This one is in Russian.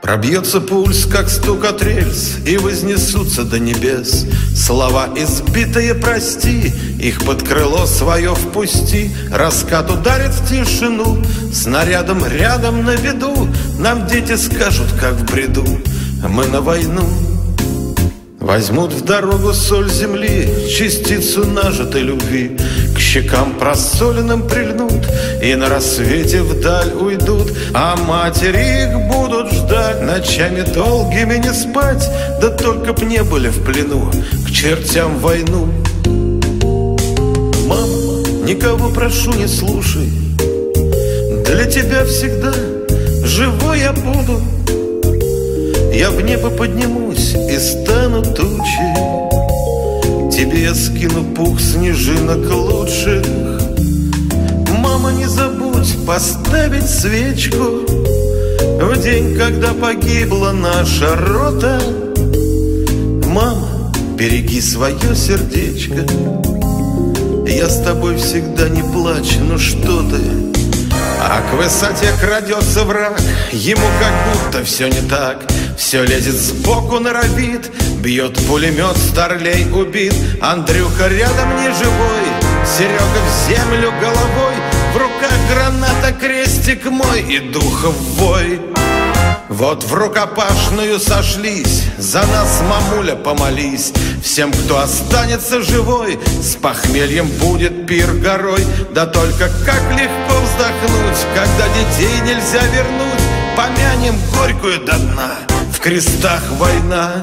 Пробьется пульс, как стук от рельс, и вознесутся до небес слова избитые прости, их под крыло свое впусти. Раскат ударит в тишину, снарядом рядом на виду. Нам дети скажут, как в бреду: мы на войну. Возьмут в дорогу соль земли, частицу нажитой любви, к щекам просоленным прильнут и на рассвете вдаль уйдут. А матери их будут ждать, ночами долгими не спать, да только б не были в плену, к чертям войну. Мама, никого прошу, не слушай, для тебя всегда живой я буду. Я в небо поднимусь и стану тучей, тебе я скину пух снежинок лучших. Мама, не забудь поставить свечку в день, когда погибла наша рота. Мама, береги свое сердечко, я с тобой всегда, не плачь, ну что ты. А к высоте крадется враг, ему как будто все не так. Все лезет сбоку, норовит, бьет пулемет, старлей убит. Андрюха рядом не живой, Серега в землю головой. В руках граната, крестик мой и духов вой. Вот в рукопашную сошлись, за нас, мамуля, помолись. Всем, кто останется живой, с похмельем будет пир горой. Да только как легко вздохнуть, когда детей нельзя вернуть. Помянем горькую до дна, в крестах война.